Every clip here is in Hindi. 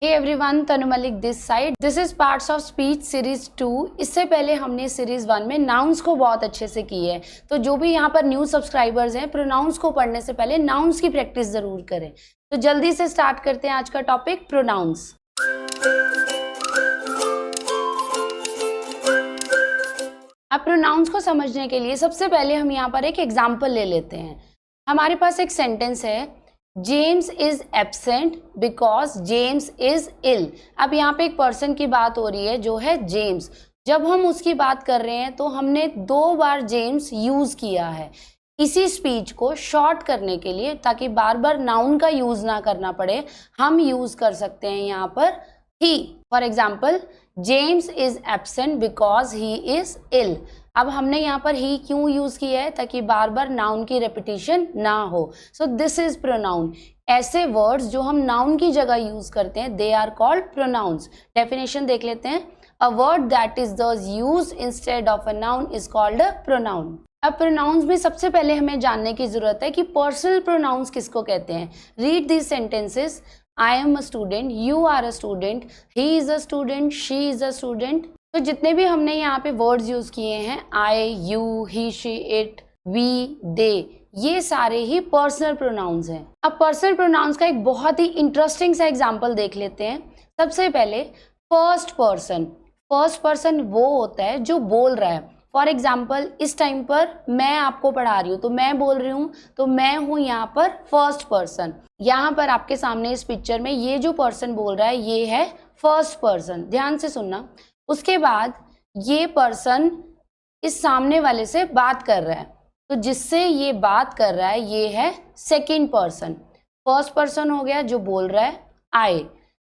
Hey everyone, Tanu Malik this side. This is parts of speech series 2। इससे पहले हमने सीरीज 1 में नाउन्स को बहुत अच्छे से की है, तो जो भी यहाँ पर न्यू सब्सक्राइबर्स हैं, प्रोनाउंस को पढ़ने से पहले नाउन्स की प्रैक्टिस जरूर करें। तो जल्दी से स्टार्ट करते हैं आज का टॉपिक प्रोनाउंस। अब प्रोनाउंस को समझने के लिए सबसे पहले हम यहाँ पर एक एग्जाम्पल ले लेते हैं। हमारे पास एक सेंटेंस है, James is absent because James is ill. अब यहाँ पे एक पर्सन की बात हो रही है जो है जेम्स। जब हम उसकी बात कर रहे हैं तो हमने 2 बार जेम्स यूज किया है इसी स्पीच को शॉर्ट करने के लिए, ताकि बार बार नाउन का यूज ना करना पड़े। हम यूज कर सकते हैं यहाँ पर ही। For example, James is absent because he is ill. अब हमने यहाँ पर ही क्यों यूज किया है? ताकि बार बार नाउन की रेपिटेशन ना हो। So this is pronoun. ऐसे वर्ड्स जो हम नाउन की जगह यूज करते हैं, they are called pronouns. Definition देख लेते हैं। A word that is the use instead of a noun is called a pronoun. अब प्रोनाउंस में सबसे पहले हमें जानने की जरूरत है कि पर्सनल प्रोनाउंस किसको कहते हैं। Read these sentences. I am a student, you are a student, he is a student, she is a student। तो जितने भी हमने यहाँ पे वर्ड्स यूज किए हैं, I, you, he, she, it, we, they, ये सारे ही पर्सनल प्रोनाउंस हैं। अब पर्सनल प्रोनाउंस का एक बहुत ही इंटरेस्टिंग सा एग्जांपल देख लेते हैं। सबसे पहले फर्स्ट पर्सन। फर्स्ट पर्सन वो होता है जो बोल रहा है। फॉर एग्जाम्पल, इस टाइम पर मैं आपको पढ़ा रही हूँ तो मैं बोल रही हूँ, तो मैं हूँ यहाँ पर फर्स्ट पर्सन। यहाँ पर आपके सामने इस पिक्चर में ये जो पर्सन बोल रहा है ये है फर्स्ट पर्सन। ध्यान से सुनना। उसके बाद ये पर्सन इस सामने वाले से बात कर रहा है, तो जिससे ये बात कर रहा है ये है सेकंड पर्सन। फर्स्ट पर्सन हो गया जो बोल रहा है आई,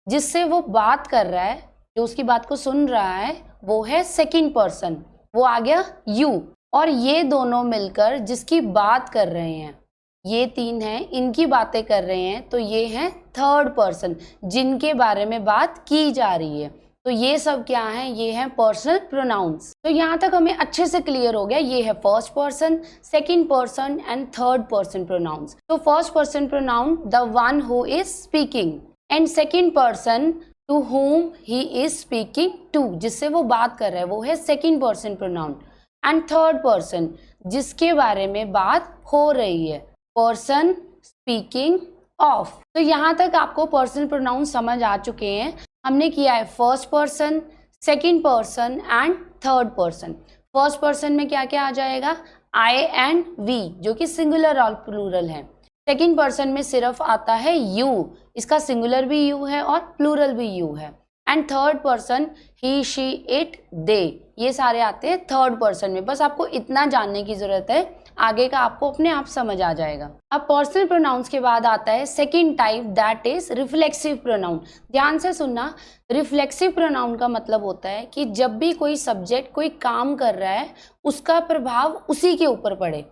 जिससे वो बात कर रहा है, जो उसकी बात को सुन रहा है वो है सेकंड पर्सन, वो आ गया यू। और ये दोनों मिलकर जिसकी बात कर रहे हैं, ये 3 हैं, इनकी बातें कर रहे हैं, तो ये है थर्ड पर्सन जिनके बारे में बात की जा रही है। तो ये सब क्या है? ये है पर्सनल प्रोनाउंस। तो यहाँ तक हमें अच्छे से क्लियर हो गया। ये है first person, second person and third person pronouns. तो first person pronoun the one who is speaking, and second person to whom he is speaking to, जिससे वो बात कर रहा है, वो है second person pronoun. And third person जिसके बारे में बात हो रही है, पर्सन स्पीकिंग ऑफ। तो यहाँ तक आपको पर्सनल प्रोनाउन समझ आ चुके हैं। हमने किया है first person, second person and third person. First person में क्या क्या आ जाएगा? आई एंड वी, जो कि सिंगुलर और प्लूरल है। सेकंड पर्सन में सिर्फ आता है यू, इसका सिंगुलर भी यू है और प्लूरल भी यू है। And third person he, she, it, they, ये सारे आते हैं थर्ड पर्सन में। बस आपको इतना जानने की जरूरत है, आगे का आपको अपने आप समझ आ जाएगा। अब पर्सनल प्रोनाउंस के बाद आता है second type, that is reflexive pronoun. ध्यान से सुनना। रिफ्लेक्सिव प्रोनाउन का मतलब होता है कि जब भी कोई सब्जेक्ट कोई काम कर रहा है उसका प्रभाव उसी के ऊपर पड़े,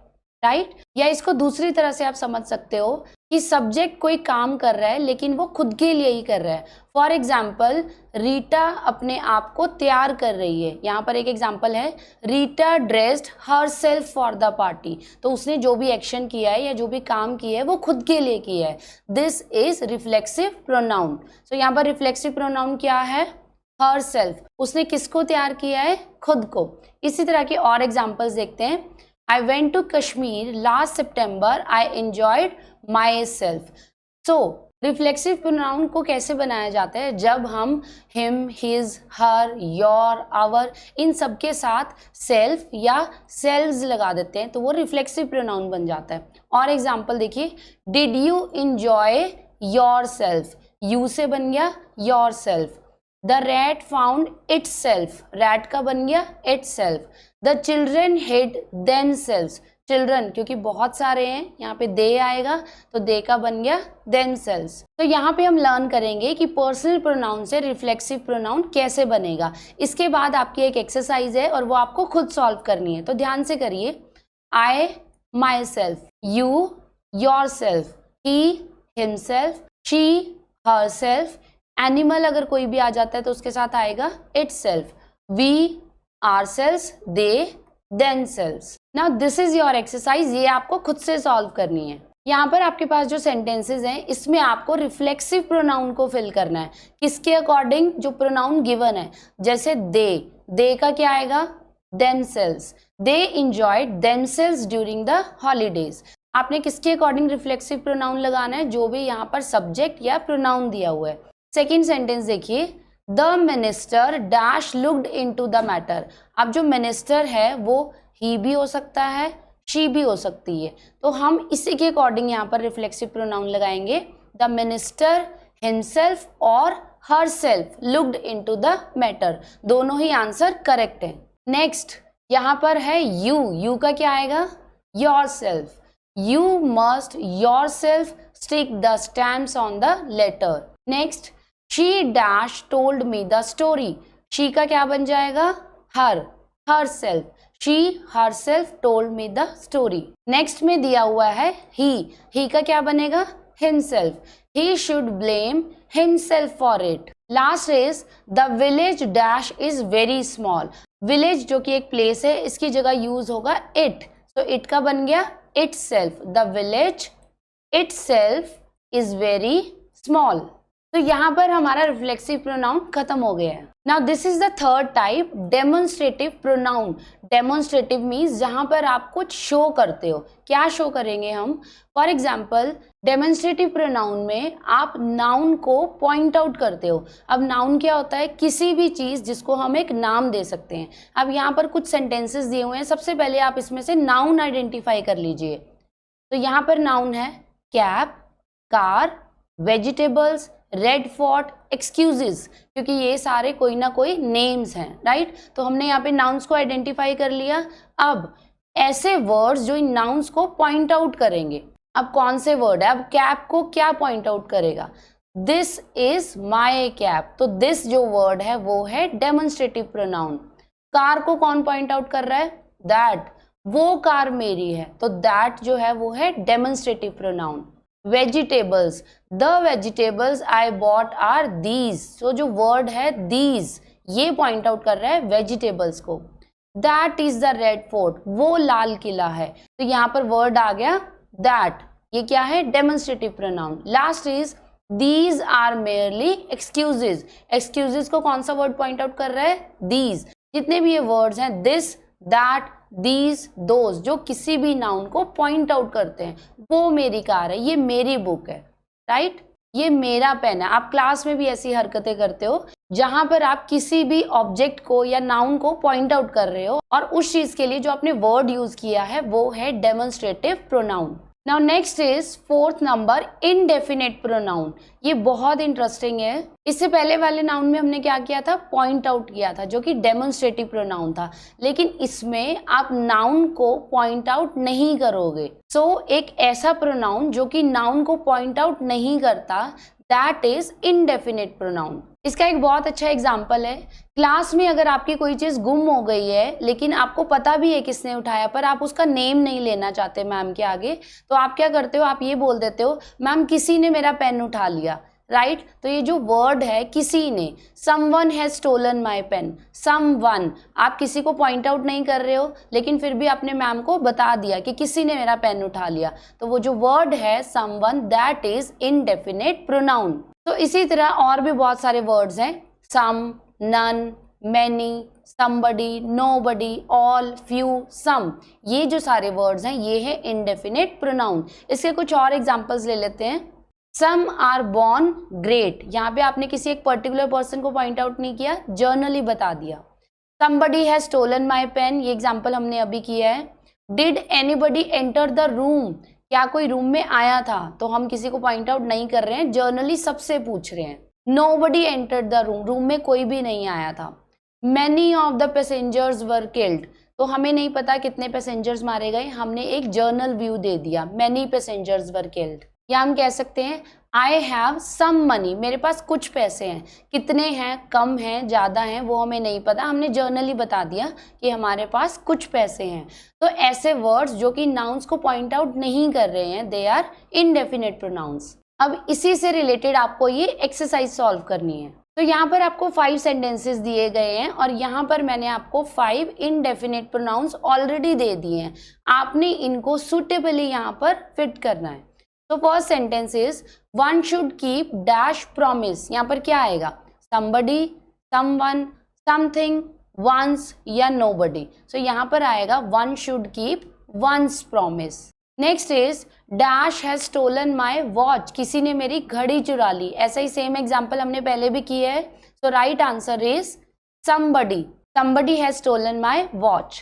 राइट? या इसको दूसरी तरह से आप समझ सकते हो कि सब्जेक्ट कोई काम कर रहा है लेकिन वो खुद के लिए ही कर रहा है। फॉर एग्जाम्पल, रीटा अपने आप को तैयार कर रही है। यहाँ पर एक एग्जाम्पल है, Rita dressed her self for the party. तो उसने जो भी एक्शन किया है या जो भी काम किया है वो खुद के लिए किया है। This is reflexive pronoun. So यहाँ पर रिफ्लेक्सिव प्रोनाउन क्या है? Herself. उसने किसको तैयार किया है? खुद को। इसी तरह के और एग्जाम्पल्स देखते हैं। I went to Kashmir last September. I enjoyed myself. So, reflexive pronoun को कैसे बनाया जाता है? जब हम him, his, her, your, our इन सब के साथ सेल्फ या सेल्व्स लगा देते हैं तो वो रिफ्लेक्सिव प्रोनाउन बन जाता है। और एग्जाम्पल देखिए, Did you enjoy yourself? You से बन गया yourself। The rat found itself, rat का बन गया itself। The children hid themselves, children क्योंकि बहुत सारे हैं, यहाँ पे they आएगा तो they का बन गया themselves। तो यहाँ पे हम लर्न करेंगे कि पर्सनल प्रोनाउन से रिफ्लेक्सिव प्रोनाउन कैसे बनेगा। इसके बाद आपकी एक एक्सरसाइज है और वो आपको खुद सॉल्व करनी है, तो ध्यान से करिए। I, myself, you, yourself, he, himself, she, herself। Animal अगर कोई भी आ जाता है तो उसके साथ आएगा itself, we, ourselves, they, themselves। Now this is your exercise. ये आपको खुद से सॉल्व करनी है। यहाँ पर आपके पास जो सेंटेंसेस हैं इसमें आपको रिफ्लेक्सिव प्रोनाउन को फिल करना है। किसके अकॉर्डिंग? जो प्रोनाउन गिवन है। जैसे दे का क्या आएगा? themselves, they enjoyed themselves during the holidays। आपने किसके अकॉर्डिंग रिफ्लेक्सिव प्रोनाउन लगाना है? जो भी यहाँ पर सब्जेक्ट या प्रोनाउन दिया हुआ है। सेकेंड सेंटेंस देखिए, the minister dash looked into the matter. अब जो मिनिस्टर है वो ही भी हो सकता है, शी भी हो सकती है, तो हम इसी के अकॉर्डिंग यहाँ पर रिफ्लेक्सिव प्रोनाउन लगाएंगे। द मिनिस्टर हिमसेल्फ और herself looked into the matter, दोनों ही आंसर करेक्ट है। नेक्स्ट यहाँ पर है यू का क्या आएगा? Yourself. You must yourself stick the stamps on the letter. Next, she dash told me the story. She का क्या बन जाएगा? Herself. She herself told me the story. Next में दिया हुआ है ही का क्या बनेगा? Himself. He should blame himself for it. Last is the village dash is very small. Village जो कि एक प्लेस है, इसकी जगह यूज होगा इट, तो इट का बन गया it self. The village it self is very small. तो यहाँ पर हमारा रिफ्लेक्सिव प्रोनाउन खत्म हो गया है। Now this is the third type, demonstrative pronoun. Demonstrative means जहाँ पर आप कुछ शो करते हो। क्या शो करेंगे हम? फॉर एग्जाम्पल डेमोन्स्ट्रेटिव प्रोनाउन में आप नाउन को पॉइंट आउट करते हो। अब नाउन क्या होता है? किसी भी चीज़ जिसको हम एक नाम दे सकते हैं। अब यहाँ पर कुछ सेंटेंसेस दिए हुए हैं, सबसे पहले आप इसमें से नाउन आइडेंटिफाई कर लीजिए। तो यहाँ पर नाउन है cap, car, vegetables, red fort, excuses, क्योंकि ये सारे कोई ना कोई नेम्स हैं, राइट। तो हमने यहाँ पे नाउन्स को आइडेंटिफाई कर लिया। अब ऐसे वर्ड्स जो इन नाउन्स को पॉइंट आउट करेंगे। अब कौन से वर्ड है? अब कैप को क्या पॉइंट आउट करेगा? This is my cap. तो दिस जो वर्ड है वो है डेमोन्स्ट्रेटिव प्रोनाउन। कार को कौन पॉइंट आउट कर रहा है? दैट, वो कार मेरी है, तो दैट जो है वो है demonstrative pronoun. Vegetables, the vegetables I bought are these. So जो वर्ड है दीज, ये पॉइंट आउट कर रहा है वेजिटेबल्स को। That is the red fort, वो लाल किला है। तो यहाँ पर वर्ड आ गया दैट, ये क्या है? Demonstrative pronoun. Last is these are merely excuses. Excuses को कौन सा वर्ड पॉइंट आउट कर रहा है? दीज। जितने भी ये वर्ड्स हैं, दिस, दैट, दीज, दोज, जो किसी भी नाउन को पॉइंट आउट करते हैं। वो मेरी कार है, ये मेरी बुक है, राइट, ये मेरा पेन है। आप क्लास में भी ऐसी हरकतें करते हो जहां पर आप किसी भी ऑब्जेक्ट को या नाउन को पॉइंट आउट कर रहे हो और उस चीज के लिए जो आपने वर्ड यूज किया है वो है demonstrative pronoun. Now next is fourth number, indefinite pronoun. ये बहुत इंटरेस्टिंग है। इससे पहले वाले नाउन में हमने क्या किया था? पॉइंट आउट किया था, जो कि डेमोन्स्ट्रेटिव प्रोनाउन था। लेकिन इसमें आप नाउन को पॉइंट आउट नहीं करोगे। सो एक ऐसा प्रोनाउन जो कि नाउन को पॉइंट आउट नहीं करता, दैट इज इनडेफिनेट प्रोनाउन। इसका एक बहुत अच्छा एग्जाम्पल है, क्लास में अगर आपकी कोई चीज़ गुम हो गई है लेकिन आपको पता भी है किसने उठाया, पर आप उसका नेम नहीं लेना चाहते मैम के आगे, तो आप क्या करते हो? आप ये बोल देते हो मैम किसी ने मेरा पेन उठा लिया, राइट। तो ये जो वर्ड है किसी ने, someone has stolen my pen, someone, आप किसी को पॉइंट आउट नहीं कर रहे हो लेकिन फिर भी आपने मैम को बता दिया कि किसी ने मेरा पेन उठा लिया। तो वो जो वर्ड है someone, that is indefinite pronoun. तो इसी तरह और भी बहुत सारे वर्ड्स हैं, some, none, many, somebody, nobody, all, few, some। ये जो सारे वर्ड्स हैं ये है इनडेफिनेट प्रोनाउन। इसके कुछ और एग्जांपल्स ले लेते हैं। सम आर बॉर्न ग्रेट, यहाँ पे आपने किसी एक पर्टिकुलर पर्सन को पॉइंट आउट नहीं किया, जर्नली बता दिया। somebody has stolen my pen, ये एग्जांपल हमने अभी किया है। did anybody enter the room, क्या कोई रूम में आया था, तो हम किसी को पॉइंट आउट नहीं कर रहे हैं, जर्नली सबसे पूछ रहे हैं। nobody entered the room, room में कोई भी नहीं आया था। many of the passengers were killed, तो हमें नहीं पता कितने पैसेंजर्स मारे गए, हमने एक जर्नल व्यू दे दिया, many passengers were killed। या हम कह सकते हैं आई हैव सम मनी, मेरे पास कुछ पैसे हैं, कितने हैं, कम हैं, ज़्यादा हैं, वो हमें नहीं पता, हमने जर्नली बता दिया कि हमारे पास कुछ पैसे हैं। तो ऐसे वर्ड्स जो कि नाउन्स को पॉइंट आउट नहीं कर रहे हैं, दे आर इनडेफिनेट प्रोनाउंस। अब इसी से रिलेटेड आपको ये एक्सरसाइज सॉल्व करनी है। तो यहाँ पर आपको 5 सेंटेंसेस दिए गए हैं और यहाँ पर मैंने आपको 5 इनडेफिनेट प्रोनाउंस ऑलरेडी दे दिए हैं, आपने इनको सुटेबली यहाँ पर फिट करना है। तो first sentence is one should keep dash promise. यहाँ पर क्या आएगा? somebody, someone, something, once या nobody। सो यहाँ पर आएगा one should keep one's promise। Next is dash has stolen my watch. किसी ने मेरी घड़ी चुरा ली। ऐसा ही सेम एग्जाम्पल हमने पहले भी किया है। So right answer is somebody, somebody has stolen my watch।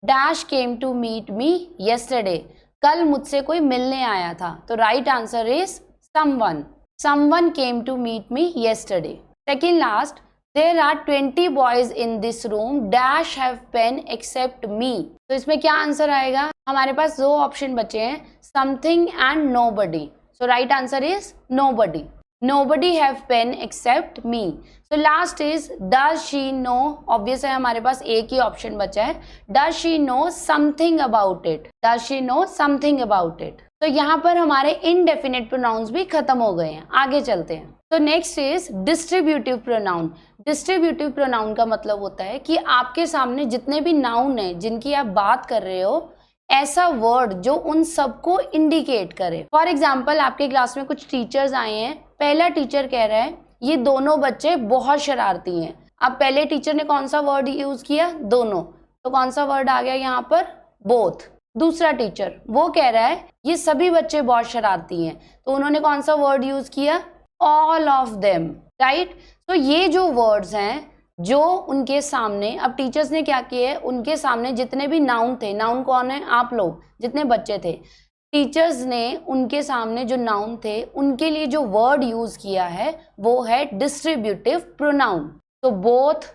Dash came to meet me yesterday। कल मुझसे कोई मिलने आया था। तो right answer is someone, someone came to meet me yesterday। Second last, there are 20 boys in this room dash have pen except me। तो इसमें क्या आंसर आएगा? हमारे पास दो ऑप्शन बचे हैं, something and nobody। so right answer is nobody, nobody have pen except me। so last is does she know। obvious है, हमारे पास एक ही ऑप्शन बचा है, does she know something about it, does she know something about it। तो यहाँ पर हमारे इनडेफिनेट प्रोनाउंस भी खत्म हो गए हैं। आगे चलते हैं। तो next is distributive pronoun. Distributive pronoun का मतलब होता है कि आपके सामने जितने भी नाउन हैं जिनकी आप बात कर रहे हो, ऐसा वर्ड जो उन सबको इंडिकेट करे। फॉर एग्जाम्पल, आपके क्लास में कुछ टीचर्स आए हैं। पहला टीचर कह रहा है ये दोनों बच्चे बहुत शरारती हैं। अब पहले टीचर ने कौन सा वर्ड यूज किया? दोनों। तो कौन सा वर्ड आ गया यहाँ पर? बोथ। दूसरा टीचर वो कह रहा है ये सभी बच्चे बहुत शरारती हैं। तो उन्होंने कौन सा वर्ड यूज किया? All of them. राइट। तो ये जो वर्ड्स हैं जो उनके सामने, अब टीचर्स ने क्या किया है, उनके सामने जितने भी नाउन थे, नाउन कौन है? आप लोग, जितने बच्चे थे, टीचर्स ने उनके सामने जो नाउन थे उनके लिए जो वर्ड यूज किया है वो है डिस्ट्रीब्यूटिव प्रोनाउन। तो both,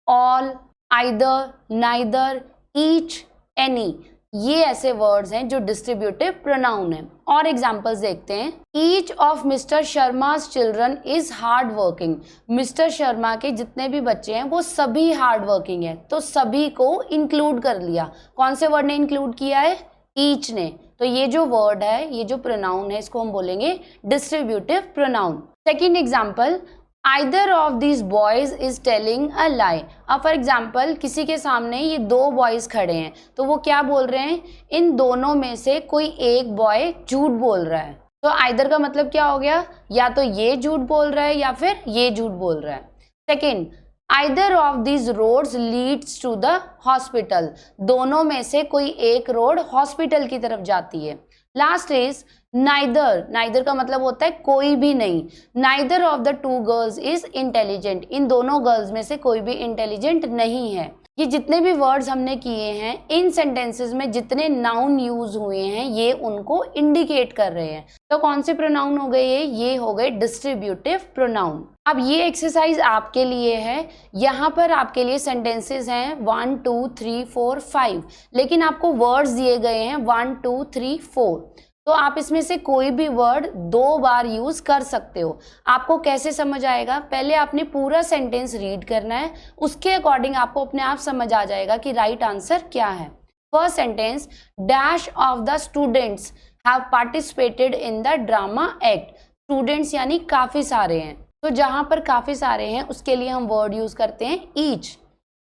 all, either, neither, each, any, ये ऐसे वर्ड्स हैं जो डिस्ट्रीब्यूटिव प्रोनाउन है। और एग्जांपल्स देखते हैं। ईच ऑफ मिस्टर शर्मा's children is hard working. Mister Sharma के जितने भी बच्चे हैं वो सभी हार्ड वर्किंग है। तो सभी को इंक्लूड कर लिया। कौन से वर्ड ने इंक्लूड किया है? ईच ने। तो ये जो वर्ड है, ये जो प्रोनाउन है, इसको हम बोलेंगे distributive pronoun. Second example, either of these boys is telling a lie। अब फॉर एग्जाम्पल किसी के सामने ये दो बॉयज खड़े हैं, तो वो क्या बोल रहे हैं? इन दोनों में से कोई एक बॉय झूठ बोल रहा है। तो either का मतलब क्या हो गया? या तो ये झूठ बोल रहा है या फिर ये झूठ बोल रहा है। Second, either of these roads leads to the hospital। दोनों में से कोई एक रोड हॉस्पिटल की तरफ जाती है। Last is neither. नाइदर का मतलब होता है कोई भी नहीं। Neither of the two girls is intelligent. इन दोनों गर्ल्स में से कोई भी इंटेलिजेंट नहीं है। ये जितने भी वर्ड्स हमने किए हैं, इन सेंटेंसेस में जितने नाउन यूज हुए हैं, ये उनको इंडिकेट कर रहे हैं। तो कौन से प्रोनाउन हो गए? ये हो गए डिस्ट्रीब्यूटिव प्रोनाउन। अब ये एक्सरसाइज आपके लिए है। यहाँ पर आपके लिए सेंटेंसेस हैं 1 2 3 4 5, लेकिन आपको वर्ड्स दिए गए हैं 1 2 3 4। तो आप इसमें से कोई भी वर्ड 2 बार यूज कर सकते हो। आपको कैसे समझ आएगा? पहले आपने पूरा सेंटेंस रीड करना है, उसके अकॉर्डिंग आपको अपने आप समझ आ जाएगा कि राइट आंसर क्या है। First sentence, dash of the students have participated in the drama act. Students यानी काफी सारे हैं। तो जहां पर काफी सारे हैं उसके लिए हम वर्ड यूज करते हैं each.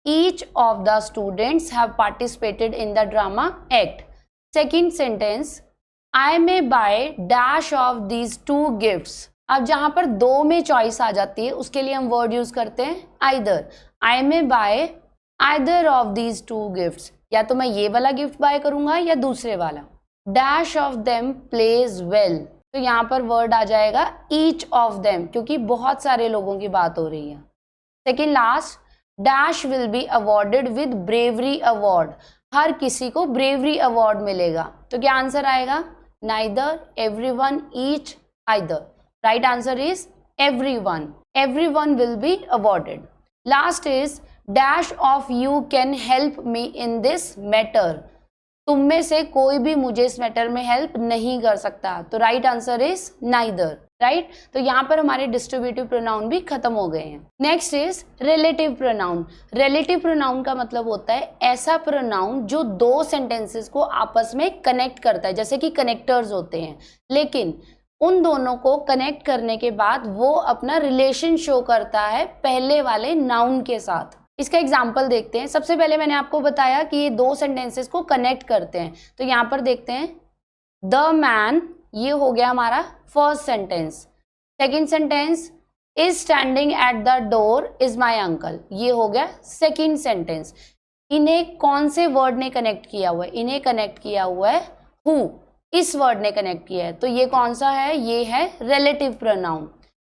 Each of the students have participated in the drama act. Second sentence, I may buy dash of these 2 gifts। अब जहां पर 2 में चॉइस आ जाती है उसके लिए हम वर्ड यूज करते हैं either। I may buy either of these 2 gifts। या तो मैं ये वाला गिफ्ट बाय करूंगा या दूसरे वाला। dash of them plays well। तो यहाँ पर वर्ड आ जाएगा each of them, क्योंकि बहुत सारे लोगों की बात हो रही है। Second last, dash will be awarded with bravery award। हर किसी को ब्रेवरी अवार्ड मिलेगा। तो क्या आंसर आएगा? neither, everyone, each, either। right answer is everyone। everyone will be awarded। last is dash of you can help me in this matter। तुम में से कोई भी मुझे इस मैटर में हेल्प नहीं कर सकता। तो right answer is neither. Right. तो यहाँ पर हमारे डिस्ट्रीब्यूटिव प्रोनाउन भी खत्म हो गए हैं। Next is relative pronoun. Relative pronoun का मतलब होता है ऐसा प्रोनाउन जो 2 सेंटेंसेस को आपस में कनेक्ट करता है, जैसे कि कनेक्टर्स होते हैं, लेकिन उन दोनों को कनेक्ट करने के बाद वो अपना रिलेशन शो करता है पहले वाले नाउन के साथ। इसका एग्जाम्पल देखते हैं। सबसे पहले मैंने आपको बताया कि ये 2 सेंटेंसेस को कनेक्ट करते हैं। तो यहाँ पर देखते हैं, द मैन ये हो गया हमारा first sentence. Second sentence, is standing at the door is my uncle, ये हो गया सेकंड सेंटेंस। इन्हें कौन से वर्ड ने कनेक्ट किया हुआ है? इन्हें कनेक्ट किया हुआ है हु, इस वर्ड ने कनेक्ट किया है, तो ये कौन सा है? ये है रिलेटिव प्रोनाउन।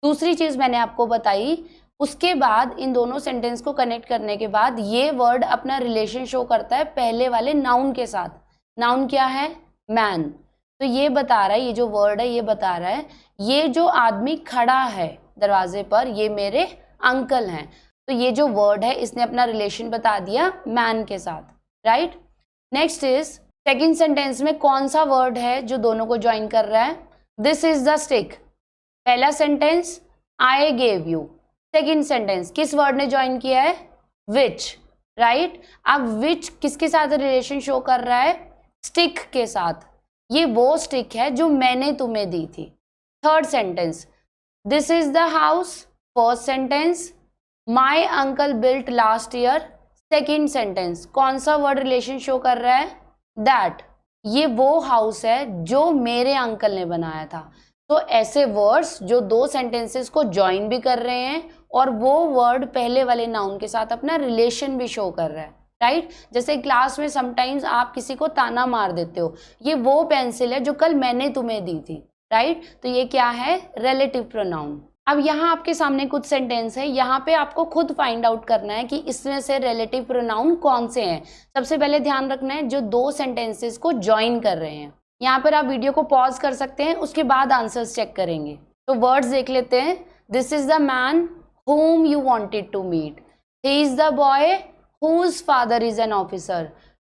दूसरी चीज मैंने आपको बताई, उसके बाद इन दोनों सेंटेंस को कनेक्ट करने के बाद ये वर्ड अपना रिलेशन शो करता है पहले वाले नाउन के साथ। नाउन क्या है? मैन। तो ये बता रहा है, ये जो वर्ड है ये बता रहा है ये जो आदमी खड़ा है दरवाजे पर ये मेरे अंकल हैं। तो ये जो वर्ड है इसने अपना रिलेशन बता दिया मैन के साथ, right. Next is, second sentence में कौन सा वर्ड है जो दोनों को ज्वाइन कर रहा है? This is the stick. पहला sentence I gave you, second sentence किस वर्ड ने ज्वाइन किया है? Which, right. अब विच किसके साथ रिलेशन शो कर रहा है? स्टिक के साथ। ये वो स्टिक है जो मैंने तुम्हें दी थी। Third sentence, this is the house. First sentence, my uncle built last year. Second sentence कौन सा वर्ड रिलेशन शो कर रहा है? दैट, ये वो हाउस है जो मेरे अंकल ने बनाया था। तो ऐसे वर्ड्स जो दो सेंटेंसेस को ज्वाइन भी कर रहे हैं और वो वर्ड पहले वाले नाउन के साथ अपना रिलेशन भी शो कर रहा है, राइट। जैसे क्लास में समटाइम्स आप किसी को ताना मार देते हो, ये वो पेंसिल है जो कल मैंने तुम्हें दी थी, राइट। तो ये क्या है? Relative pronoun. अब यहाँ आपके सामने कुछ सेंटेंस है, यहाँ पे आपको खुद फाइंड आउट करना है कि इसमें से रिलेटिव प्रोनाउन कौन से हैं। सबसे पहले ध्यान रखना है जो दो सेंटेंसेस को ज्वाइन कर रहे हैं। यहाँ पर आप वीडियो को पॉज कर सकते हैं, उसके बाद आंसर्स चेक करेंगे। तो वर्ड्स देख लेते हैं। This is the man whom you wanted to meet. He is the boy whose father is an officer.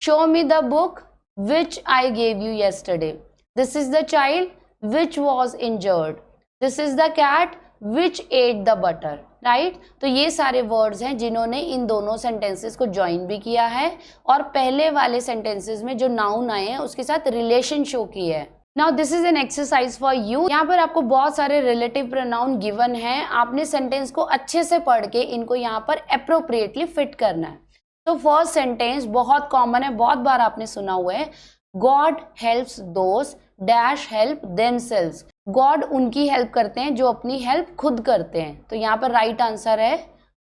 Show me the book which I gave you yesterday. This is the child which was injured. This is the cat which ate the butter. Right? तो ये सारे वर्ड्स हैं जिन्होंने इन दोनों सेंटेंसेस को ज्वाइन भी किया है और पहले वाले सेंटेंसेस में जो नाउन आए हैं उसके साथ रिलेशन शो किया है। Now this is an exercise for you. यहाँ पर आपको बहुत सारे रिलेटिव प्रोनाउन गिवन हैं, आपने सेंटेंस को अच्छे से पढ़ के इनको यहाँ पर अप्रोप्रिएटली फिट करना है। तो फर्स्ट सेंटेंस बहुत कॉमन है, बहुत बार आपने सुना हुआ है, God helps those dash help themselves. God उनकी हेल्प करते हैं जो अपनी हेल्प खुद करते हैं। तो यहाँ पर राइट आंसर है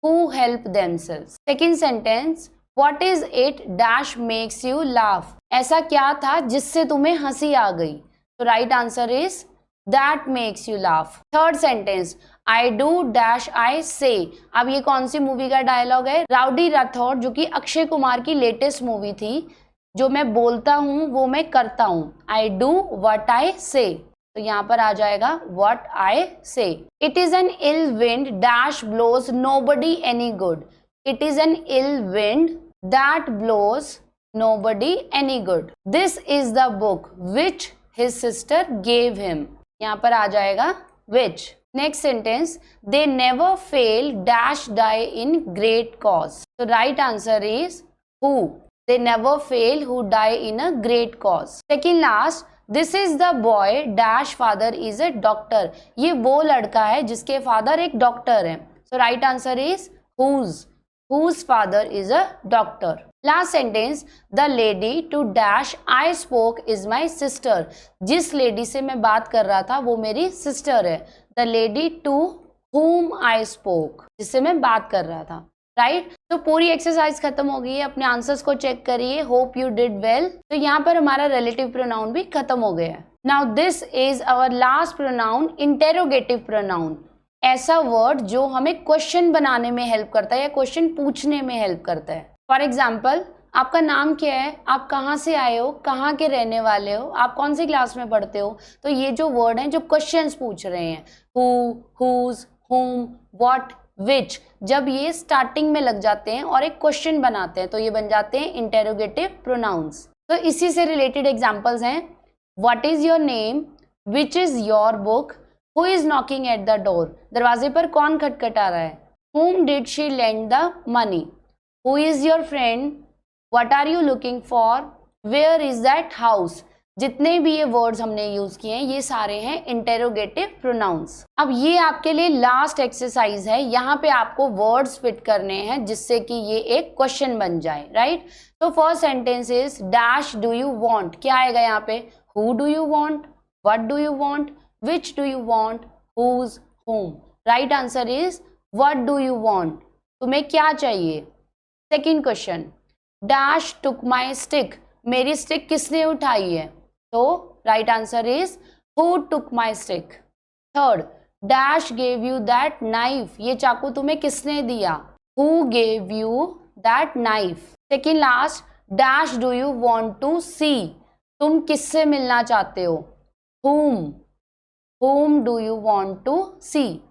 who help themselves. Second sentence, what is it dash makes you laugh. ऐसा क्या था जिससे तुम्हें हंसी आ गई? तो right answer is that makes you laugh. Third sentence, I do dash I से। अब ये कौन सी मूवी का डायलॉग है? राउडी राठौड़, जो कि अक्षय कुमार की लेटेस्ट मूवी थी। जो मैं बोलता हूँ वो मैं करता हूँ। आई डू व्हाट आई से। तो यहाँ पर आ जाएगा what I say. It is an ill wind dash blows nobody any good. It is an ill wind that blows nobody any good. This is the book which his sister gave him. यहाँ पर आ जाएगा which. Next sentence, they never fail dash die in great cause. So right answer is who. They never fail who die in a great cause. Second last, this is the boy dash father is a doctor. ये वो लड़का है जिसके फादर एक डॉक्टर है। So right answer is whose father is a doctor. Last sentence, the lady to dash I spoke is my sister. जिस लेडी से मैं बात कर रहा था वो मेरी सिस्टर है। The lady to whom I spoke, जिससे मैं बात कर रहा था, राइट। तो पूरी एक्सरसाइज खत्म हो गई है, अपने आंसर्स को चेक करिए। Hope you did well. तो यहाँ पर हमारा रिलेटिव प्रोनाउन भी खत्म हो गया है। Now this is our last pronoun, interrogative pronoun. ऐसा वर्ड जो हमें क्वेश्चन बनाने में हेल्प करता है या क्वेश्चन पूछने में हेल्प करता है। फॉर एग्जाम्पल, आपका नाम क्या है, आप कहाँ से आए हो, कहाँ के रहने वाले हो, आप कौन सी क्लास में पढ़ते हो। तो ये जो वर्ड हैं जो क्वेश्चंस पूछ रहे हैं, हु, हुज, हुम, व्हाट, विच, जब ये स्टार्टिंग में लग जाते हैं और एक क्वेश्चन बनाते हैं तो ये बन जाते हैं इंटेरोगेटिव प्रोनाउंस। तो इसी से रिलेटेड एग्जाम्पल्स हैं, what is your name, which is your book, who is knocking at the door, दरवाजे पर कौन खटखटा रहा है, whom did she lend the money, who is your friend, what are you looking for, where is that house। जितने भी ये वर्ड्स हमने यूज किए हैं ये सारे हैं इंटेरोगेटिव प्रोनाउंस। अब ये आपके लिए लास्ट एक्सरसाइज है, यहाँ पे आपको वर्ड्स फिट करने हैं जिससे कि ये एक क्वेश्चन बन जाए, राइट। तो first sentence is dash do you want. क्या आएगा यहाँ पे? Who do you want, what do you want, which do you want, whose, whom. Right answer is what do you want. तुम्हें क्या चाहिए. Second question, dash took my stick. मेरी stick किसने उठाई है? तो right answer is who took my stick. Third, dash gave you that knife. ये चाकू तुम्हें किसने दिया? Who gave you that knife. Second last, dash do you want to see. तुम किससे मिलना चाहते हो? Whom do you want to see.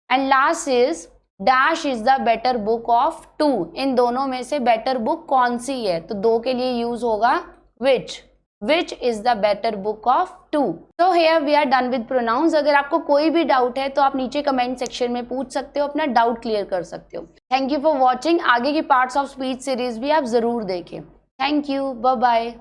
And last is dash is the better book of two. इन दोनों में से better book कौन सी है? तो दो के लिए यूज होगा which is the better book of two. So here we are done with pronouns. अगर आपको कोई भी डाउट है तो आप नीचे कमेंट सेक्शन में पूछ सकते हो, अपना डाउट क्लियर कर सकते हो. Thank you for watching. आगे की पार्ट्स ऑफ स्पीच सीरीज भी आप जरूर देखें. Thank you. Bye bye.